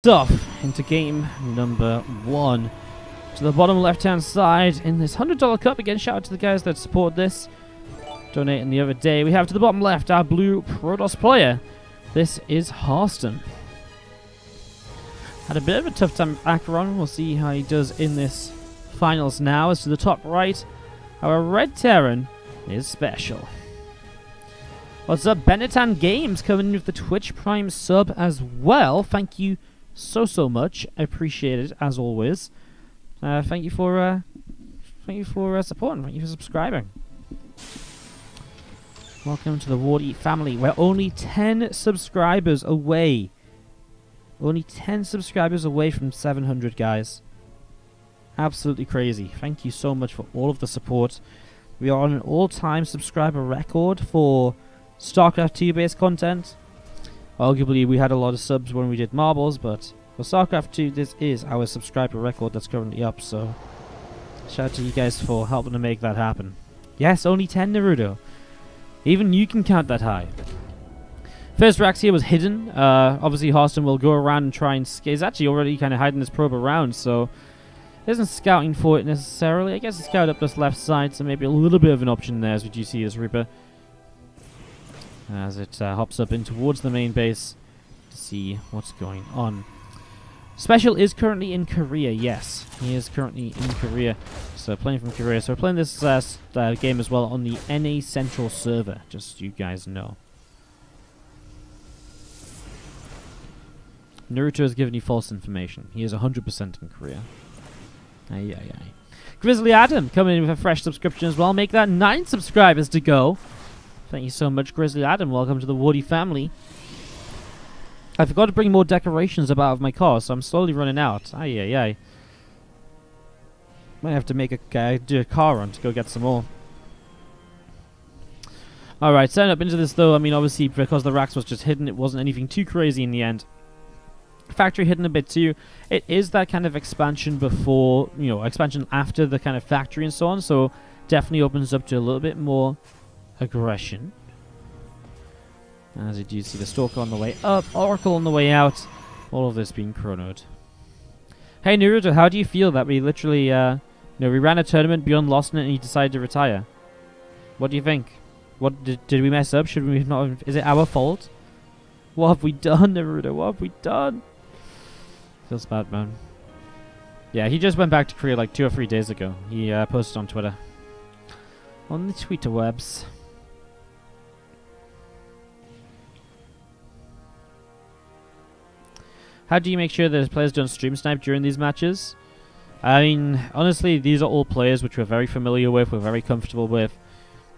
Off into game number 1. To the bottom left-hand side in this $100 cup. Again, shout out to the guys that support this, donating the other day. We have to the bottom left our blue Protoss player. This is Harstem. Had a bit of a tough time with Acheron. We'll see how he does in this finals now. As to the top right, our red Terran is SpeCial. What's up, Benetton Games coming in with the Twitch Prime sub as well. Thank you so much. I appreciate it as always. Thank you for supporting. Thank you for subscribing. Welcome to the WardiTV family. We're only 10 subscribers away. Only 10 subscribers away from 700, guys. Absolutely crazy. Thank you so much for all of the support. We are on an all-time subscriber record for StarCraft 2 based content. Arguably, we had a lot of subs when we did Marbles, but for StarCraft 2, this is our subscriber record that's currently up, so shout out to you guys for helping to make that happen. Yes, only 10, Naruto. Even you can count that high. First Rax here was hidden. Obviously, Harstem will go around and try and... He's actually already kind of hiding this probe around, so isn't scouting for it necessarily. I guess it's scouted up this left side, so maybe a little bit of an option there as we do see this Reaper. As it hops up in towards the main base to see what's going on. SpeCial is currently in Korea, yes. He is currently in Korea. So playing from Korea. So we're playing this game as well on the NA Central server, just so you guys know. Naruto has given you false information. He is 100% in Korea. Aye. Grizzly Adam coming in with a fresh subscription as well. Make that 9 subscribers to go. Thank you so much, Grizzly Adam. Welcome to the WardiTV family. I forgot to bring more decorations up out of my car, so I'm slowly running out. Aye. Might have to make do a car run to go get some more. Alright, setting up into this though, I mean obviously because the Rax was just hidden, it wasn't anything too crazy in the end. Factory hidden a bit too. It is that kind of expansion before, expansion after the kind of factory and so on, so definitely opens up to a little bit more aggression. As you do see the Stalker on the way up, Oracle on the way out, all of this being chronoed. Hey Naruto, how do you feel that we literally, we ran a tournament beyond Lost in it and he decided to retire? What do you think? What did we mess up? Should we not? Is it our fault? What have we done, Naruto? What have we done? Feels bad, man. Yeah, he just went back to Korea like 2 or 3 days ago. He posted on Twitter. On the Twitter webs. How do you make sure that players don't stream snipe during these matches? I mean, honestly, these are all players which we're very familiar with, we're very comfortable with.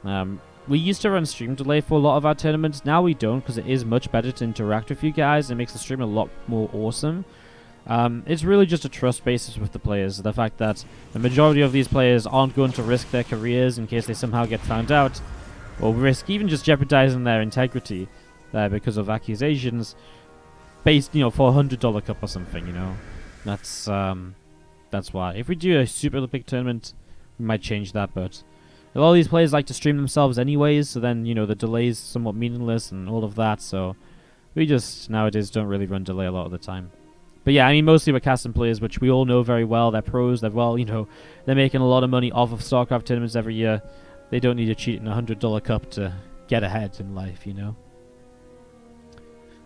We used to run stream delay for a lot of our tournaments. Now we don't, because it is much better to interact with you guys. It makes the stream a lot more awesome. It's really just a trust basis with the players. The fact that the majority of these players aren't going to risk their careers in case they somehow get found out, or risk even just jeopardizing their integrity because of accusations. Based, for a $100 cup or something, That's why. If we do a super big tournament, we might change that, but a lot of these players like to stream themselves anyways, so then, the delay's somewhat meaningless and all of that, so we just, nowadays, don't really run delay a lot of the time. But yeah, I mean, mostly we're casting players, which we all know very well. They're pros, they're they're making a lot of money off of StarCraft tournaments every year. They don't need to cheat in a $100 cup to get ahead in life,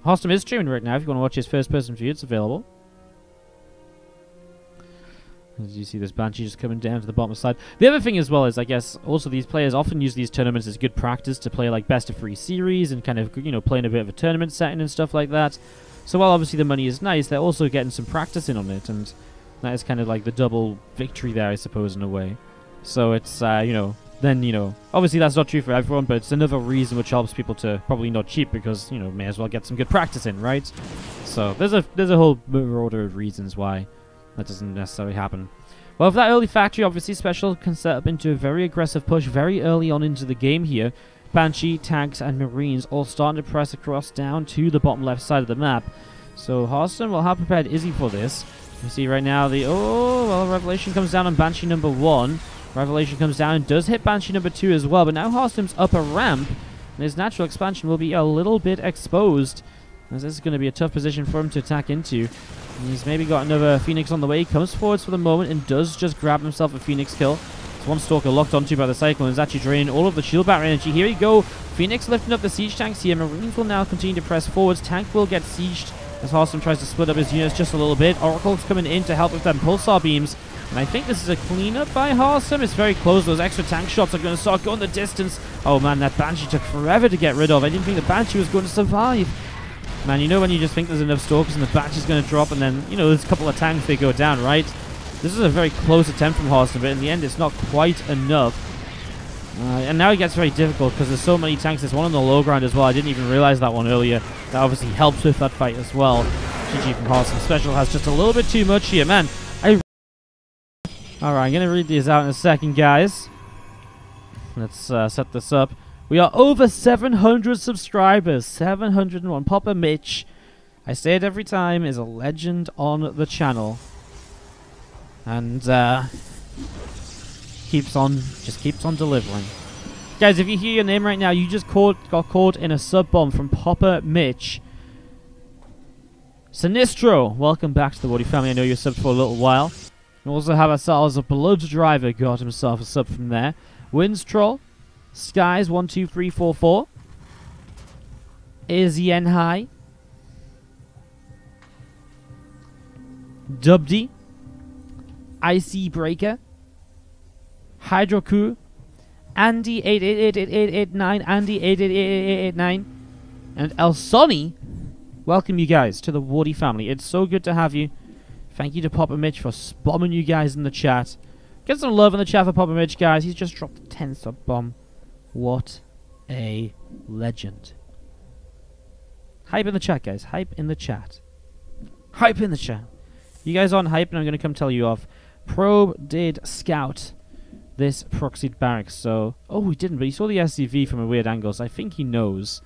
Harstem is streaming right now. If you want to watch his first-person view, it's available. As you see this Banshee just coming down to the bottom side. The other thing as well is, I guess, also these players often use these tournaments as good practice to play like best-of-3 series and kind of, play in a bit of a tournament setting and stuff like that. So while obviously the money is nice, they're also getting some practice in on it, and that is kind of like the double victory there, I suppose, in a way. So it's, then, obviously that's not true for everyone, but it's another reason which helps people to probably not cheat because, may as well get some good practice in, right? So there's a whole order of reasons why that doesn't necessarily happen. Well, for that early factory, obviously SpeCial can set up into a very aggressive push very early on into the game here. Banshee, tanks, and Marines all starting to press across down to the bottom left side of the map. So Harstem, well, how prepared is he for this? You see right now Revelation comes down on Banshee number 1. Revelation comes down and does hit Banshee number 2 as well, but now Harstem's up a ramp, and his natural expansion will be a little bit exposed, as this is going to be a tough position for him to attack into. He's maybe got another Phoenix on the way. He comes forwards for the moment and does just grab himself a Phoenix kill. There's one Stalker locked onto by the Cyclone. Is actually draining all of the shield battery energy. Here we go. Phoenix lifting up the siege tanks here. Marines will now continue to press forwards. Tank will get sieged as Harstem tries to split up his units just a little bit. Oracle's coming in to help with them pulsar beams. And I think this is a cleanup by Harstem. It's very close. Those extra tank shots are going to start going the distance. Oh man, that Banshee took forever to get rid of. I didn't think the Banshee was going to survive. Man, you know when you just think there's enough Stalkers and the Banshee's going to drop and then, you know, there's a couple of tanks, they go down, right? This is a very close attempt from Harstem, but in the end it's not quite enough. And now it gets very difficult because there's so many tanks. There's one on the low ground as well. I didn't even realize that one earlier. That obviously helps with that fight as well. GG from Harstem. SpeCial has just a little bit too much here, man. Alright, I'm going to read these out in a second, guys. Let's set this up. We are over 700 subscribers. 701. Papa Mitch, I say it every time, is a legend on the channel. And keeps on delivering. Guys, if you hear your name right now, you just got caught in a sub bomb from Papa Mitch. Sinistro, welcome back to the WardiTV family. I know you're subbed for a little while. We also have ourselves a Blood Driver, got himself a sub from there. Winds Troll, Skies 12344, Izien High, Dubdy, Icy Breaker, Hydroku, Andy 888889, Andy 888889, and El Sonny. Welcome you guys to the WardiTV family. It's so good to have you. Thank you to Papa Mitch for bombing you guys in the chat. Get some love in the chat for Papa Mitch, guys. He's just dropped a 10 sub bomb. What a legend. Hype in the chat, guys. Hype in the chat. Hype in the chat. You guys aren't hype, and I'm going to come tell you off. Probe did scout this proxied barracks, so... Oh, he didn't, but he saw the SCV from a weird angle, so I think he knows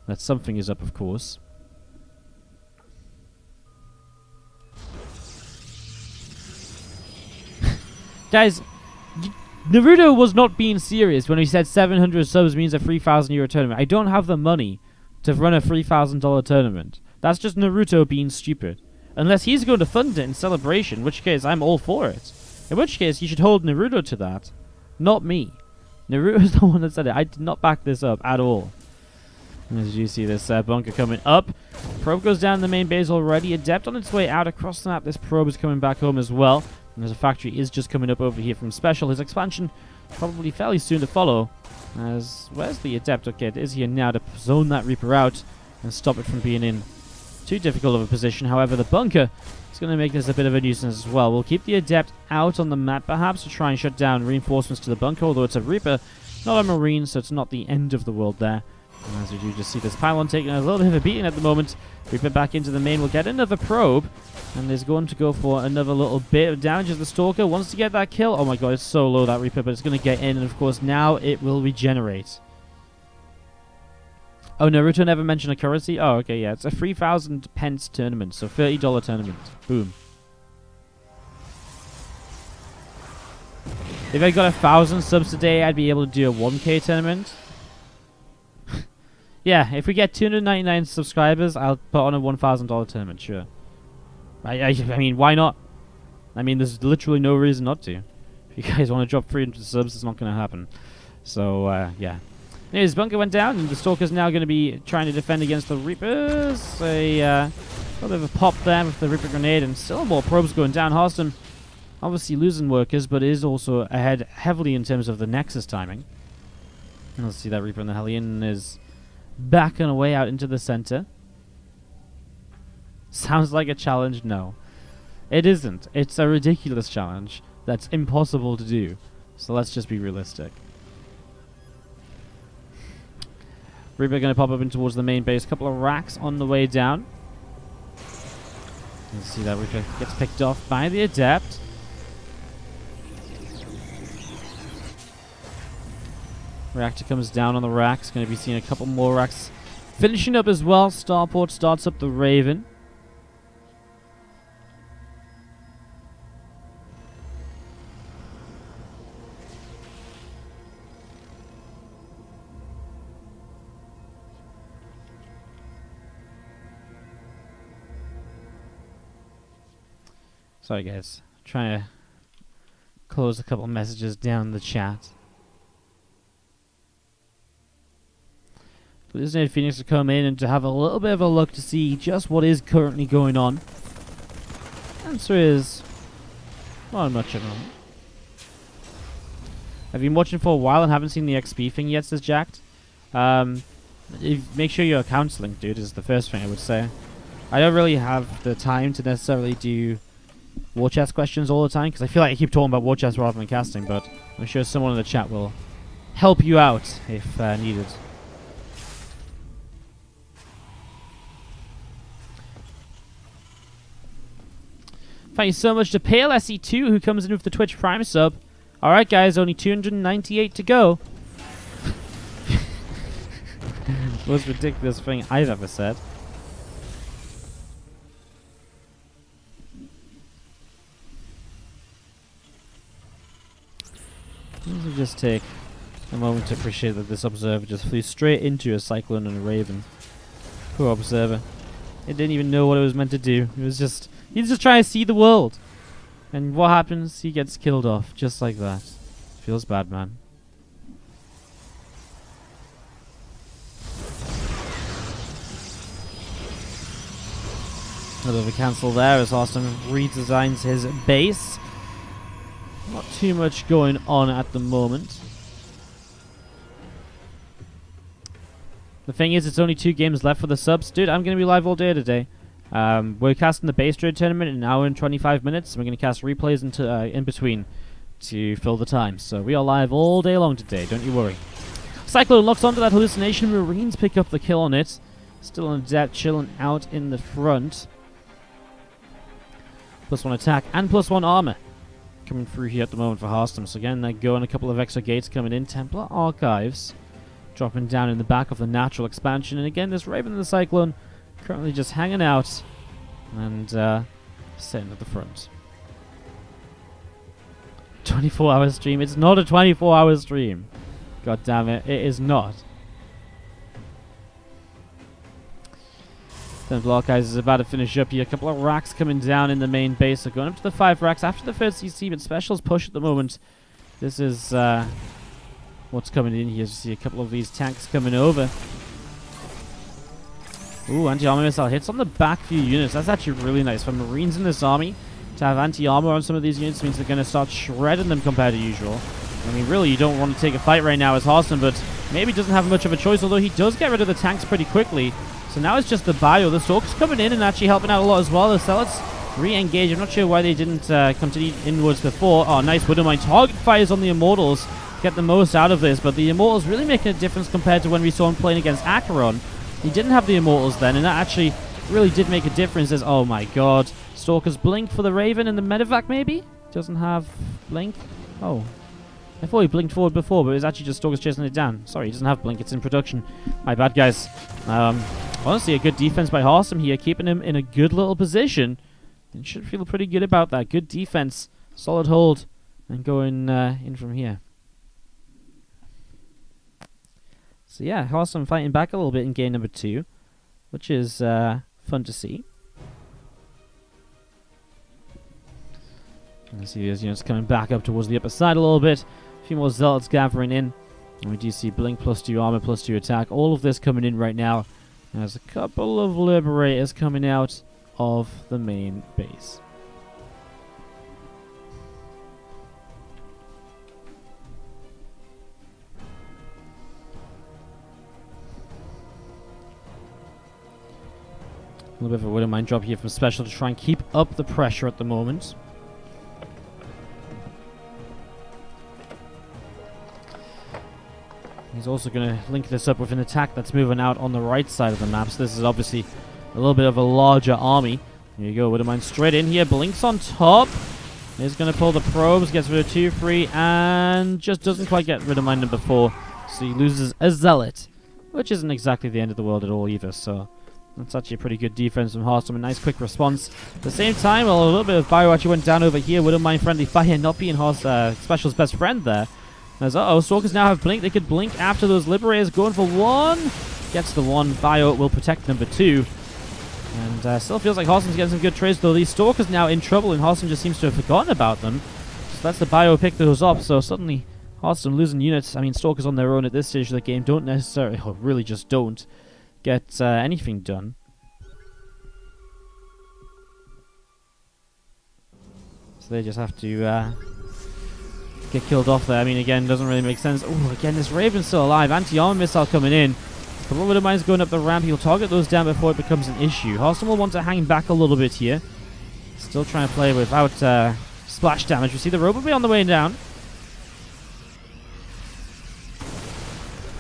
that something is up, of course. Guys, Naruto was not being serious when he said 700 subs means a €3,000 tournament. I don't have the money to run a $3,000 tournament. That's just Naruto being stupid. Unless he's going to fund it in celebration, in which case I'm all for it. In which case, you should hold Naruto to that. Not me. Naruto's the one that said it. I did not back this up at all. As you see this bunker coming up. Probe goes down the main base already. Adept on its way out across the map. This probe is coming back home as well. And there's a factory is just coming up over here from SpeCial. His expansion probably fairly soon to follow. As where's the Adept? Okay, it is here now to zone that Reaper out and stop it from being in too difficult of a position. However, the bunker is going to make this a bit of a nuisance as well. We'll keep the Adept out on the map perhaps to try and shut down reinforcements to the bunker, although it's a Reaper, not a Marine, so it's not the end of the world there. And as we do just see this pylon taking a little bit of a beating at the moment. Reaper back into the main. We'll get another probe. And is going to go for another little bit of damage as the Stalker wants to get that kill. Oh my god, it's so low, that Reaper, but it's going to get in. And of course, now it will regenerate. Oh, Naruto never mentioned a currency? Oh, okay, yeah. It's a 3,000 pence tournament. So $30 tournament. Boom. If I got 1,000 subs today, I'd be able to do a 1K tournament. Yeah, if we get 299 subscribers, I'll put on a $1,000 tournament, sure. I mean, why not? I mean, there's literally no reason not to. If you guys want to drop 300 subs, it's not going to happen. So, yeah. Anyways, bunker went down, and the Stalker's now going to be trying to defend against the Reapers. A little bit of a pop there with the Reaper grenade, and still more probes going down. Harstem obviously losing workers, but is also ahead heavily in terms of the Nexus timing. And let's see that Reaper in the Hellion is backing away out into the center. Sounds like a challenge? No. It isn't. It's a ridiculous challenge that's impossible to do. So let's just be realistic. Reaper going to pop up in towards the main base. Couple of racks on the way down. Let's see that Reaper gets picked off by the Adept. Reactor comes down on the racks. Going to be seeing a couple more racks finishing up as well. Starport starts up the Raven. Sorry guys, trying to close a couple messages down in the chat. But this need Phoenix to come in and to have a little bit of a look to see just what is currently going on. Answer is not much at all. Have you been watching for a while and haven't seen the XP thing yet, says Jacked? Make sure your account's linked, dude, is the first thing I would say. I don't really have the time to necessarily do war chest questions all the time, because I feel like I keep talking about war chest rather than casting, but I'm sure someone in the chat will help you out if needed. Thank you so much to Pale SE2 who comes in with the Twitch Prime sub. Alright guys, only 298 to go. Most ridiculous thing I've ever said. Let's just take a moment to appreciate that this observer just flew straight into a cyclone and a raven. Poor observer. It didn't even know what it was meant to do. He's just trying to see the world. And what happens? He gets killed off just like that. Feels bad, man. A little bit of a cancel there as Harstem redesigns his base. Not too much going on at the moment. The thing is, it's only 2 games left for the subs. Dude, I'm going to be live all day today. We're casting the base trade tournament in an hour and 25 minutes. And we're going to cast replays in between to fill the time. So we are live all day long today. Don't you worry. Cyclone locks onto that hallucination. Marines pick up the kill on it. Still on debt, chilling out in the front. +1 attack and +1 armor coming through here at the moment for Harstem. So again, they're going a couple of extra gates coming in. Templar Archives dropping down in the back of the natural expansion. And again, this Raven and the Cyclone currently just hanging out and sitting at the front. 24-hour stream. It's not a 24-hour stream. God damn it. It is not. Templar Archives is about to finish up here. A couple of racks coming down in the main base. So going up to the 5 racks after the first CC, but Special's push at the moment. This is what's coming in here. You see a couple of these tanks coming over. Ooh, anti-armor missile hits on the back few units. That's actually really nice for Marines in this army. To have anti-armor on some of these units means they're going to start shredding them compared to usual. I mean, really, you don't want to take a fight right now as Harstem, but maybe doesn't have much of a choice, although he does get rid of the tanks pretty quickly. So now it's just the bio. The Stalker's coming in and actually helping out a lot as well. The Zealots re-engage. I'm not sure why they didn't continue inwards before. Oh, nice Widowmine. Target fires on the Immortals. Get the most out of this, but the Immortals really making a difference compared to when we saw him playing against Acheron. He didn't have the Immortals then, and that actually really did make a difference. As, oh my god. Stalker's blink for the Raven and the Medevac maybe? Doesn't have blink. Oh. I thought he blinked forward before, but it was actually just Stalker's chasing it down. Sorry, he doesn't have blink. It's in production. My bad, guys. Honestly, a good defense by Harstem here, keeping him in a good little position. And should feel pretty good about that. Good defense. Solid hold. And going in from here. So yeah, Harstem fighting back a little bit in game number 2. Which is fun to see. You see these units coming back up towards the upper side a little bit. A few more Zealots gathering in. And we do see Blink +2 armor, +2 attack. All of this coming in right now. And there's a couple of Liberators coming out of the main base. A little bit of a Widowmine drop here from Special to try and keep up the pressure at the moment. He's also going to link this up with an attack that's moving out on the right side of the map. So this is obviously a little bit of a larger army. Here you go, Widowmine straight in here. Blinks on top. He's going to pull the probes, gets rid of 2, 3, and just doesn't quite get rid of mine number 4. So he loses a Zealot, which isn't exactly the end of the world at all either. So that's actually a pretty good defense from Harstem. A nice quick response. At the same time, well, a little bit of bio actually went down over here. Widowmine friendly fire not being Special's best friend there. As Stalkers now have blink. They could blink after those Liberators. Going for 1. Gets the 1. Bio will protect number 2. And still feels like Harstem's getting some good trades, though these Stalkers now in trouble, and Harstem just seems to have forgotten about them. So that's the bio pick those up, so suddenly Harstem losing units. I mean, Stalkers on their own at this stage of the game don't necessarily, or really just don't, get anything done. So they just have to get killed off there. I mean, again, doesn't really make sense. Oh, again, this Raven's still alive. Anti-armor missile coming in. A couple of mines going up the ramp. He'll target those down before it becomes an issue. Harstem will want to hang back a little bit here. Still trying to play without splash damage. We see the robot on the way down.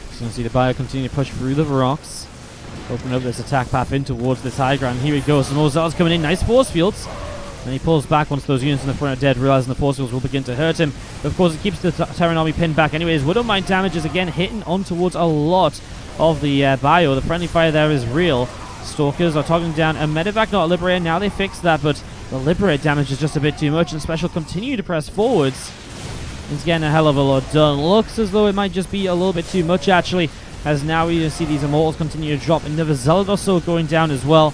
So you can see the bio continue to push through the rocks. Open up this attack path in towards this high ground. Here we go. Some more Zealots coming in. Nice force fields. And he pulls back once those units in the front are dead, realizing the force fields will begin to hurt him. But of course, it keeps the Terran army pinned back anyways. Widow Mine damage is again hitting on towards a lot of the bio. The friendly fire there is real. Stalkers are targeting down a medevac, not a Liberator. Now they fix that, but the Liberator damage is just a bit too much, and SpeCial continue to press forwards. It's getting a hell of a lot done. Looks as though it might just be a little bit too much, actually, as now we see these Immortals continue to drop. Another Zealot or so going down as well.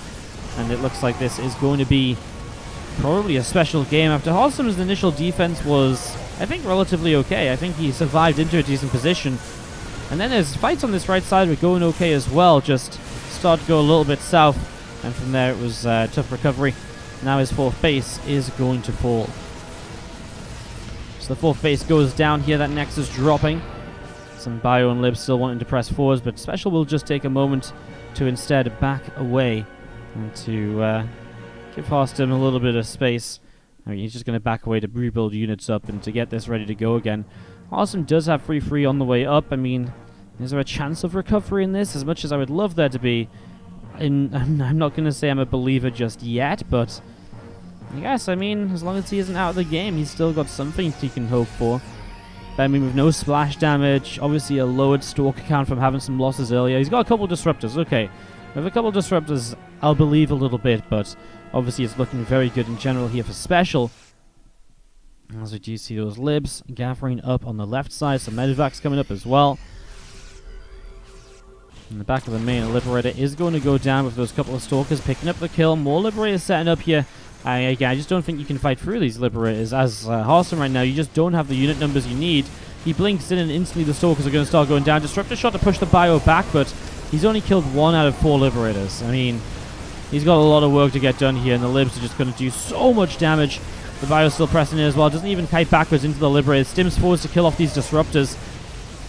And it looks like this is going to be probably a special game. After Harstem's initial defense was, I think, relatively okay. I think he survived into a decent position. And then his fights on this right side were going okay as well. Just started to go a little bit south. And from there it was tough recovery. Now his fourth base is going to fall. So the fourth base goes down here. That Nexus dropping. Some bio and libs still wanting to press forwards, but SpeCial will just take a moment to instead back away and to give Harstem a little bit of space. I mean, he's just going to back away to rebuild units up and to get this ready to go again. Harstem does have free on the way up. I mean, is there a chance of recovery in this? As much as I would love there to be, I'm not going to say I'm a believer just yet, but I guess, I mean, as long as he isn't out of the game, he's still got something he can hope for. I mean, with no splash damage, obviously a lowered Stalker count from having some losses earlier. He's got a couple of Disruptors, okay. With a couple of Disruptors, I'll believe a little bit, but obviously it's looking very good in general here for SpeCial. As we do see those libs gathering up on the left side, some medevacs coming up as well. In the back of the main, Liberator is going to go down with those couple of Stalkers picking up the kill. More Liberators setting up here. Again, I just don't think you can fight through these Liberators. As Harstem right now, you just don't have the unit numbers you need. He blinks in and instantly the Stalkers are going to start going down. Disruptor shot to push the bio back, but he's only killed 1 out of 4 Liberators. I mean, he's got a lot of work to get done here, and the libs are just going to do so much damage. The bio's still pressing in as well. Doesn't even kite backwards into the Liberators. Stims forwards to kill off these Disruptors.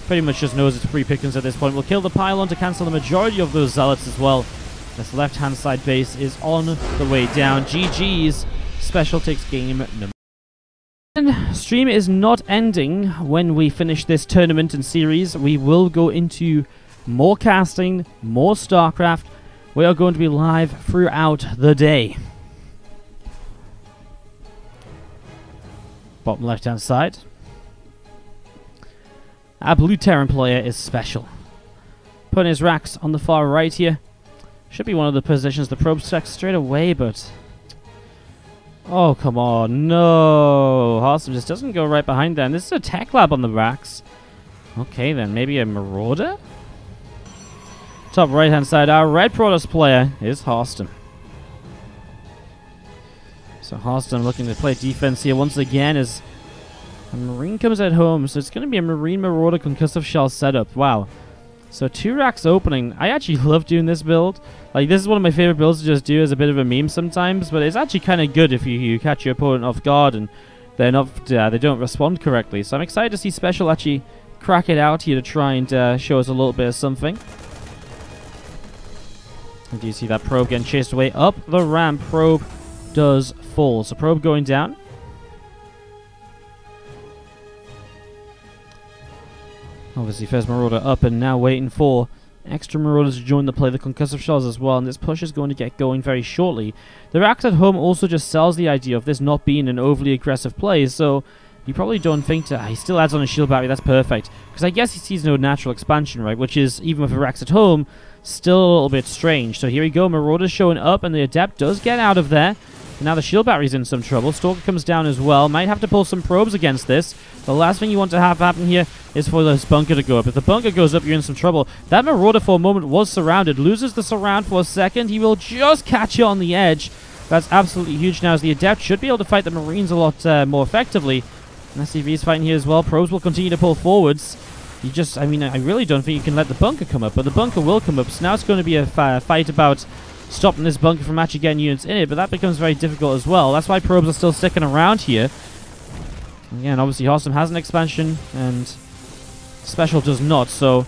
Pretty much just knows it's free pickings at this point. We'll kill the pylon to cancel the majority of those Zealots as well. This left-hand side base is on the way down. GG's. SpeCial takes game number. And stream is not ending when we finish this tournament and series. We will go into more casting, more StarCraft. We are going to be live throughout the day. Bottom left-hand side. Our blue Terran player is SpeCial. Putting his racks on the far right here. Should be one of the positions the probe checks straight away, but... oh, come on. No. Harstem just doesn't go right behind them. This is a tech lab on the racks. Okay, then. Maybe a Marauder? Top right-hand side, our red Protoss player is Harstem. So Harstem looking to play defense here once again as a Marine comes at home. So it's going to be a Marine Marauder concussive shell setup. Wow. So 2 racks opening. I actually love doing this build. Like, this is one of my favorite builds to just do as a bit of a meme sometimes, but it's actually kind of good if you catch your opponent off guard and they're not, they don't respond correctly. So I'm excited to see SpeCial actually crack it out here to try and show us a little bit of something. And do you see that probe getting chased away up the ramp? Probe does fall. So probe going down. Obviously, first Marauder up and now waiting for extra Marauders to join the play, the concussive shells as well, and this push is going to get going very shortly. The racks at home also just sells the idea of this not being an overly aggressive play, so you probably don't think to... he still adds on a shield battery, that's perfect. Because I guess he sees no natural expansion, right? Which is, even with the racks at home, still a little bit strange. So here we go, Marauders showing up, and the Adept does get out of there. Now the shield battery's in some trouble. Stalker comes down as well. Might have to pull some probes against this. The last thing you want to have happen here is for this bunker to go up. If the bunker goes up, you're in some trouble. That Marauder for a moment was surrounded. Loses the surround for a second. He will just catch it on the edge. That's absolutely huge now, as the Adept should be able to fight the Marines a lot more effectively. And SCV's fighting here as well. Probes will continue to pull forwards. I mean, I really don't think you can let the bunker come up, but the bunker will come up. So now it's going to be a fight about stopping this bunker from actually getting units in it, but that becomes very difficult as well. That's why probes are still sticking around here. Again, obviously Harstem has an expansion, and SpeCial does not, so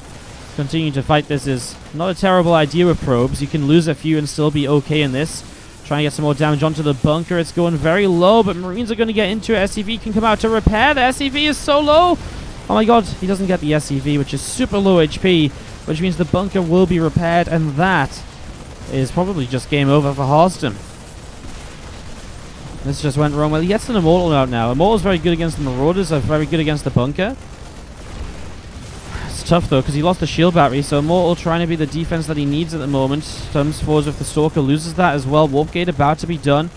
continuing to fight this is not a terrible idea with probes. You can lose a few and still be okay in this. Trying to get some more damage onto the bunker. It's going very low, but Marines are going to get into it. SCV can come out to repair. The SCV is so low. Oh my god, he doesn't get the SCV, which is super low HP, which means the bunker will be repaired, and that is probably just game over for Harstem. This just went wrong. Well, he gets an Immortal out now. Immortal's very good against the Marauders, are very good against the bunker. It's tough though, because he lost the shield battery, so Immortal trying to be the defense that he needs at the moment. Comes forwards with the Stalker, loses that as well. Warp Gate about to be done.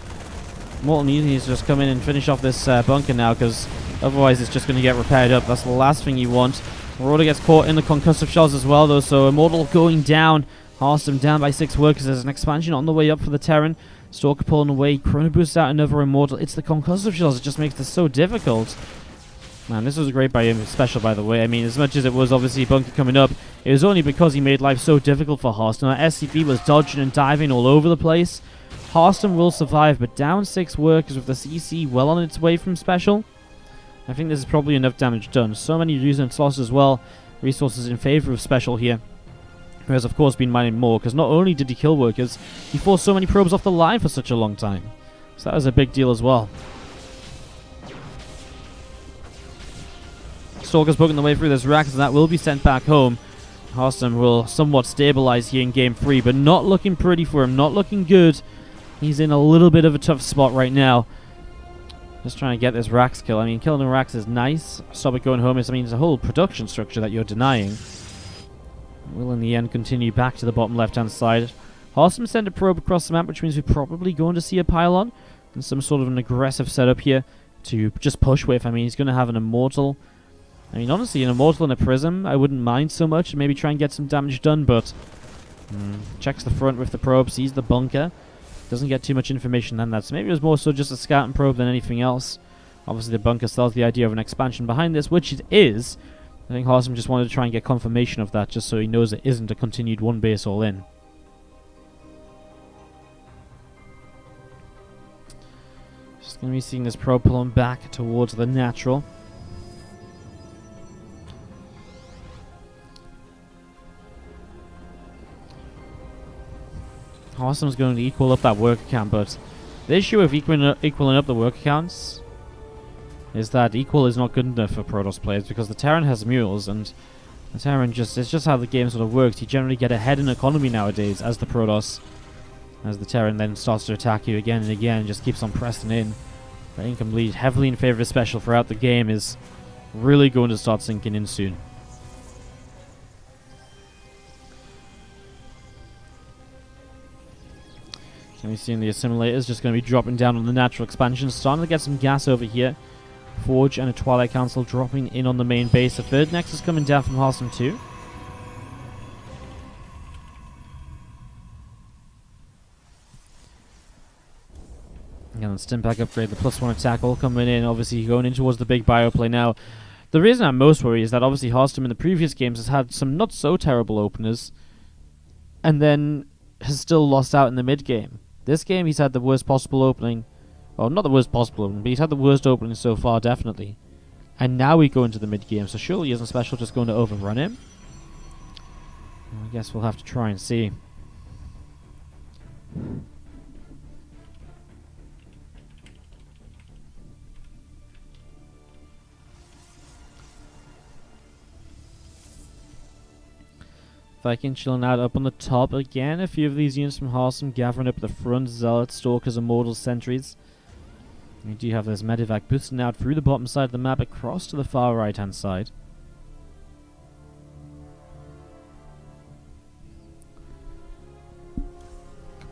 Immortal needs to just come in and finish off this bunker now, because otherwise it's just going to get repaired up. That's the last thing you want. Marauder gets caught in the concussive shells as well though, so Immortal going down. Harstem down by 6 workers. There's an expansion on the way up for the Terran. Stalker pulling away. Chrono boosts out another Immortal. It's the concussive shells. It just makes this so difficult. Man, this was great by him, SpeCial, by the way. I mean, as much as it was obviously bunker coming up, it was only because he made life so difficult for Harstem. That SCV was dodging and diving all over the place. Harstem will survive, but down 6 workers with the CC well on its way from SpeCial. I think this is probably enough damage done. So many units lost as well. Resources in favor of SpeCial here, who has of course been mining more, because not only did he kill workers, he forced so many probes off the line for such a long time. So that was a big deal as well. Stalker's poking the way through this rack, and that will be sent back home. Harstem will somewhat stabilize here in game 3, but not looking pretty for him, not looking good. He's in a little bit of a tough spot right now. Just trying to get this Rax kill. I mean, killing the Rax is nice. Stop it going home. I mean, it's a whole production structure that you're denying. Will in the end continue back to the bottom left-hand side. Harstem sent a probe across the map, which means we're probably going to see a pylon and some sort of an aggressive setup here to just push with. I mean, he's going to have an Immortal. I mean, honestly, an Immortal and a Prism, I wouldn't mind so much. Maybe try and get some damage done, but checks the front with the probe, sees the bunker. Doesn't get too much information than that. So maybe it was more so just a scouting probe than anything else. Obviously, the bunker sells the idea of an expansion behind this, which it is. I think Harstem just wanted to try and get confirmation of that, just so he knows it isn't a continued one base all in. Just going to be seeing this probe pulling back towards the natural. Harstem's going to equal up that worker count, but the issue with equaling up the worker counts is that equal is not good enough for Protoss players, because the Terran has mules, and the Terran it's just how the game sort of works. You generally get ahead in economy nowadays as the Protoss, as the Terran then starts to attack you again and again and just keeps on pressing in. The income lead heavily in favor of SpeCial throughout the game is really going to start sinking in soon. Can we see the assimilators just going to be dropping down on the natural expansion, starting to get some gas over here. Forge and a Twilight Council dropping in on the main base. A third Nexus coming down from Harstem 2. Again, the Stimpack upgrade, the +1 attack all coming in. Obviously going in towards the big bio play now. The reason I'm most worried is that obviously Harstem in the previous games has had some not so terrible openers, and then has still lost out in the mid game. This game he's had the worst possible opening. Well, not the worst possible opening, but he's had the worst opening so far, definitely. And now we go into the mid game, so surely isn't SpeCial just going to overrun him? I guess we'll have to try and see. Viking chilling out up on the top again. A few of these units from Harstem gathering up the front. Zealots, Stalkers, Immortals, Sentries. We do have this Medivac boosting out through the bottom side of the map across to the far right hand side.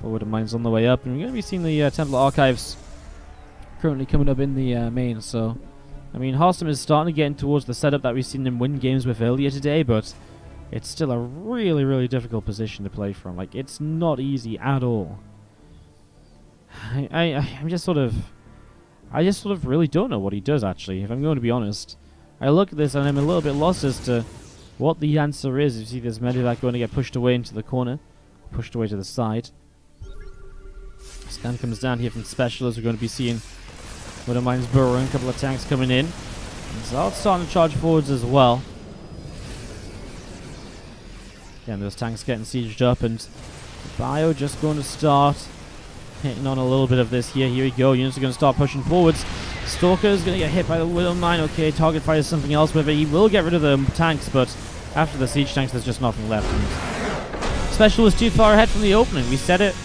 Forward of Mines on the way up, and we're going to be seeing the Templar Archives currently coming up in the main. So, I mean, Harstem is starting to get in towards the setup that we've seen him win games with earlier today, but it's still a really, really difficult position to play from. Like, it's not easy at all. I just sort of really don't know what he does, actually, if I'm going to be honest. I look at this and I'm a little bit lost as to what the answer is. You see this Medivac going to get pushed away into the corner, pushed away to the side. Scan comes down here from SpeCial as we're going to be seeing Widow Mines burrowing, a couple of tanks coming in. And Zard's starting to charge forwards as well. Again, those tanks getting sieged up, and Bio just going to start hitting on a little bit of this here. Here we go. Units are going to start pushing forwards. Stalker's going to get hit by the Widow Mine. Okay, target fires something else with it. He will get rid of the tanks, but after the siege tanks, there's just nothing left. And SpeCial was too far ahead from the opening. We said it